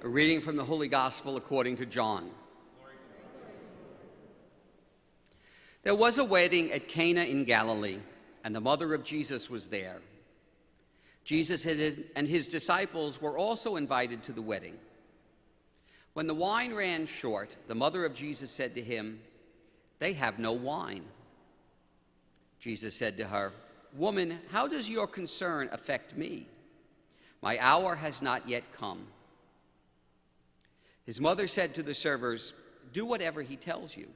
A reading from the Holy Gospel according to John. There was a wedding at Cana in Galilee, and the mother of Jesus was there. Jesus and his disciples were also invited to the wedding. When the wine ran short, the mother of Jesus said to him, "They have no wine." Jesus said to her, "Woman, how does your concern affect me? My hour has not yet come." His mother said to the servers, "Do whatever he tells you."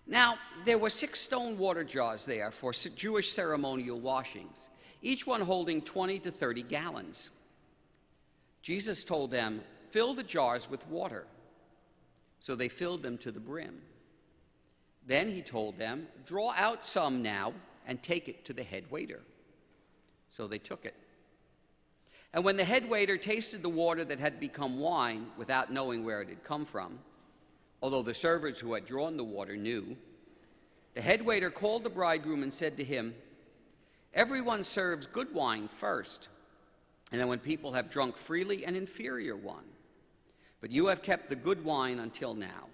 Now, there were 6 stone water jars there for Jewish ceremonial washings, each one holding 20 to 30 gallons. Jesus told them, "Fill the jars with water." So they filled them to the brim. Then he told them, "Draw out some now and take it to the head waiter." So they took it. And when the head waiter tasted the water that had become wine without knowing where it had come from, although the servers who had drawn the water knew, the head waiter called the bridegroom and said to him, "Everyone serves good wine first, and then when people have drunk freely, an inferior one. But you have kept the good wine until now."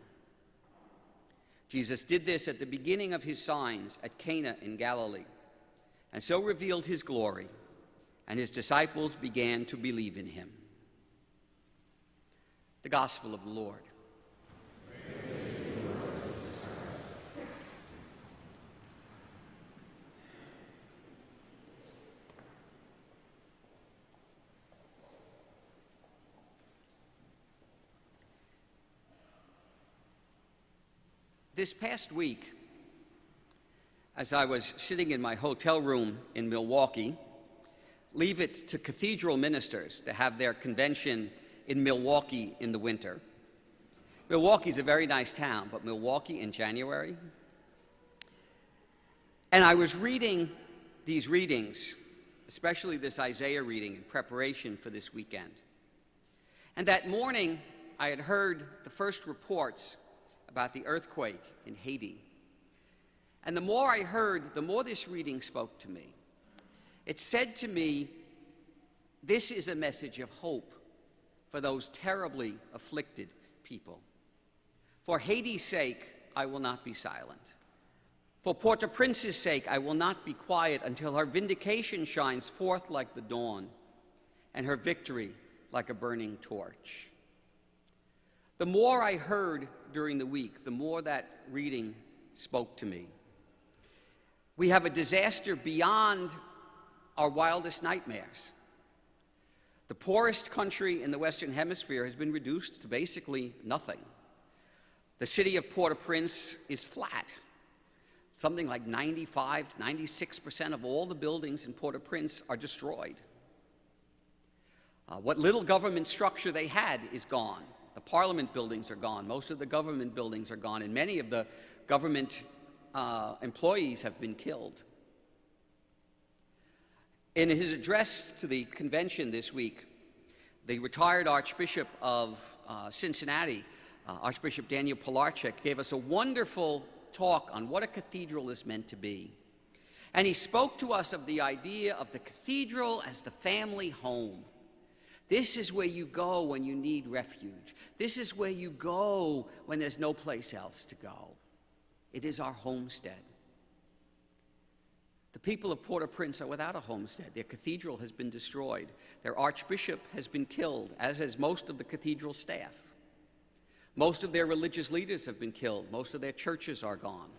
Jesus did this at the beginning of his signs at Cana in Galilee, and so revealed his glory, and his disciples began to believe in him. The Gospel of the Lord. This past week, as I was sitting in my hotel room in Milwaukee, leave it to cathedral ministers to have their convention in Milwaukee in the winter. Milwaukee's a very nice town, but Milwaukee in January? And I was reading these readings, especially this Isaiah reading, in preparation for this weekend. And that morning, I had heard the first reports about the earthquake in Haiti. And the more I heard, the more this reading spoke to me. It said to me, this is a message of hope for those terribly afflicted people. For Haiti's sake, I will not be silent. For Port-au-Prince's sake, I will not be quiet until her vindication shines forth like the dawn, and her victory like a burning torch. The more I heard during the week, the more that reading spoke to me. We have a disaster beyond our wildest nightmares. The poorest country in the Western Hemisphere has been reduced to basically nothing. The city of Port-au-Prince is flat. Something like 95 to 96% of all the buildings in Port-au-Prince are destroyed. What little government structure they had is gone. The parliament buildings are gone. Most of the government buildings are gone, and many of the government employees have been killed. In his address to the convention this week, the retired Archbishop of Cincinnati, Archbishop Daniel Pilarczyk, gave us a wonderful talk on what a cathedral is meant to be. And he spoke to us of the idea of the cathedral as the family home. This is where you go when you need refuge. This is where you go when there's no place else to go. It is our homestead. The people of Port-au-Prince are without a homestead. Their cathedral has been destroyed. Their archbishop has been killed, as has most of the cathedral staff. Most of their religious leaders have been killed. Most of their churches are gone.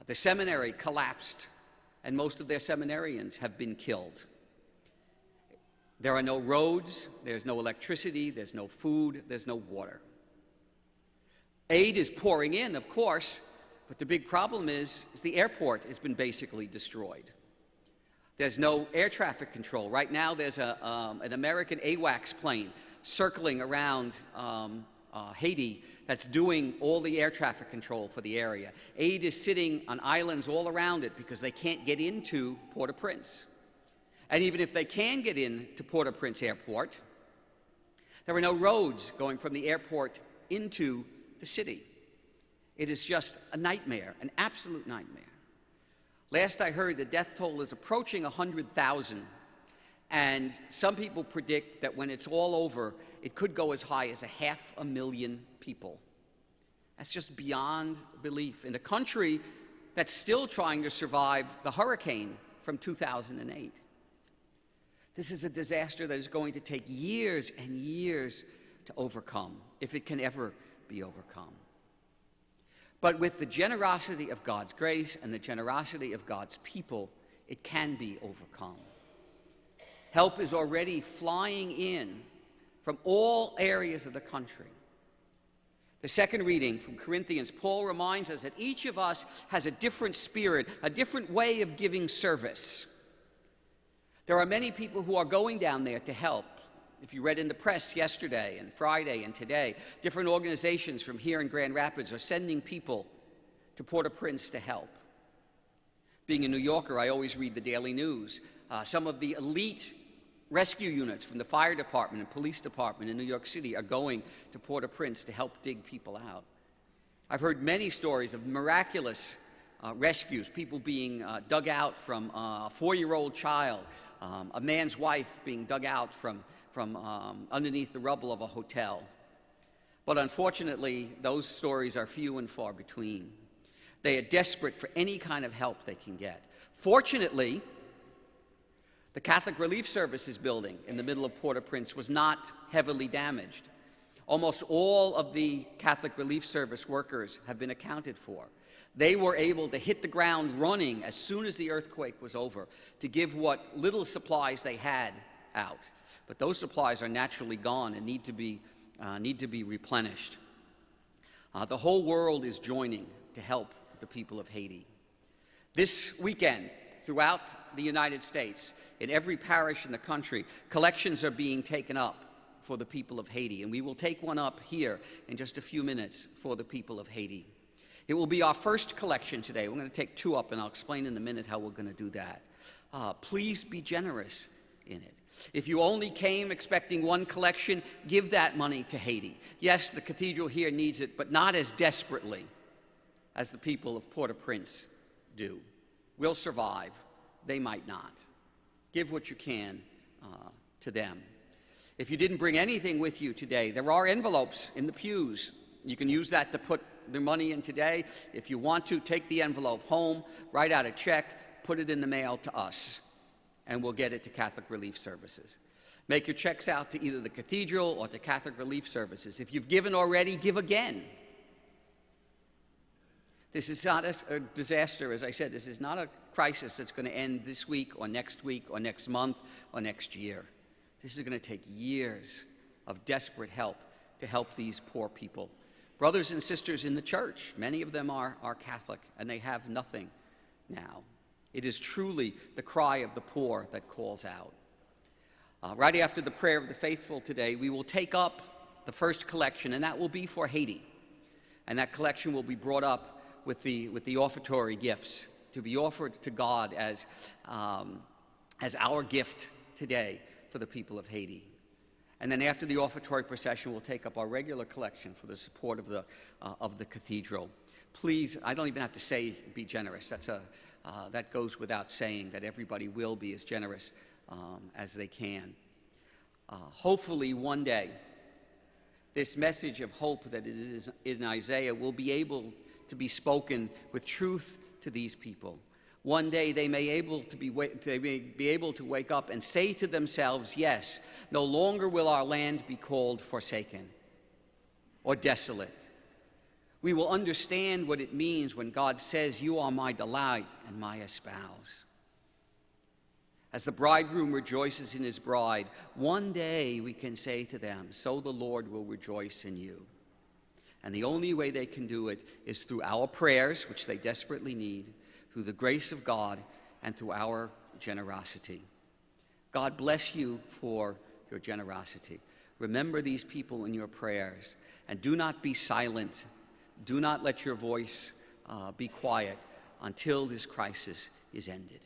The seminary collapsed, and most of their seminarians have been killed. There are no roads, there's no electricity, there's no food, there's no water. Aid is pouring in, of course, but the big problem is the airport has been basically destroyed. There's no air traffic control. Right now there's an American AWACS plane circling around Haiti that's doing all the air traffic control for the area. Aid is sitting on islands all around it because they can't get into Port-au-Prince. And even if they can get into Port-au-Prince Airport, there are no roads going from the airport into the city. It is just a nightmare, an absolute nightmare. Last I heard, the death toll is approaching 100,000, And some people predict that when it's all over, it could go as high as 500,000 people. That's just beyond belief in a country that's still trying to survive the hurricane from 2008. This is a disaster that is going to take years and years to overcome, if it can ever be overcome. But with the generosity of God's grace and the generosity of God's people, it can be overcome. Help is already flying in from all areas of the country. The second reading from Corinthians, Paul reminds us that each of us has a different spirit, a different way of giving service. There are many people who are going down there to help. If you read in the press yesterday and Friday and today, different organizations from here in Grand Rapids are sending people to Port-au-Prince to help. Being a New Yorker, I always read the daily news. Some of the elite rescue units from the fire department and police department in New York City are going to Port-au-Prince to help dig people out. I've heard many stories of miraculous rescues, people being dug out from a 4-year-old child, a man's wife being dug out from underneath the rubble of a hotel. But unfortunately, those stories are few and far between. They are desperate for any kind of help they can get. Fortunately, the Catholic Relief Services building in the middle of Port-au-Prince was not heavily damaged. Almost all of the Catholic Relief Service workers have been accounted for. They were able to hit the ground running as soon as the earthquake was over to give what little supplies they had out. But those supplies are naturally gone and need to be replenished. The whole world is joining to help the people of Haiti. This weekend, throughout the United States, in every parish in the country, collections are being taken up for the people of Haiti, and we will take one up here in just a few minutes for the people of Haiti. It will be our first collection today. We're going to take 2 up, and I'll explain in a minute how we're going to do that. Please be generous in it. If you only came expecting one collection, give that money to Haiti. Yes, the cathedral here needs it, but not as desperately as the people of Port-au-Prince do. We'll survive. They might not. Give what you can to them. If you didn't bring anything with you today, there are envelopes in the pews. You can use that to put the money in today. If you want to, take the envelope home, write out a check, put it in the mail to us, and we'll get it to Catholic Relief Services. Make your checks out to either the cathedral or to Catholic Relief Services. If you've given already, give again. This is not a disaster, as I said. This is not a crisis that's going to end this week or next month or next year. This is going to take years of desperate help to help these poor people. Brothers and sisters in the church, many of them are Catholic, and they have nothing now. It is truly the cry of the poor that calls out. Right after the prayer of the faithful today, we will take up the first collection, and that will be for Haiti. And that collection will be brought up with the offertory gifts to be offered to God as our gift today for the people of Haiti. And then after the offertory procession, we'll take up our regular collection for the support of the cathedral. Please, I don't even have to say be generous. That goes without saying, that everybody will be as generous as they can. Hopefully one day, this message of hope that is in Isaiah will be able to be spoken with truth to these people. One day they may be able to wake up and say to themselves, yes, no longer will our land be called forsaken or desolate. We will understand what it means when God says, you are my delight and my espouse. As the bridegroom rejoices in his bride, one day we can say to them, so the Lord will rejoice in you. And the only way they can do it is through our prayers, which they desperately need, through the grace of God, and through our generosity. God bless you for your generosity. Remember these people in your prayers, and do not be silent. Do not let your voice be quiet until this crisis is ended.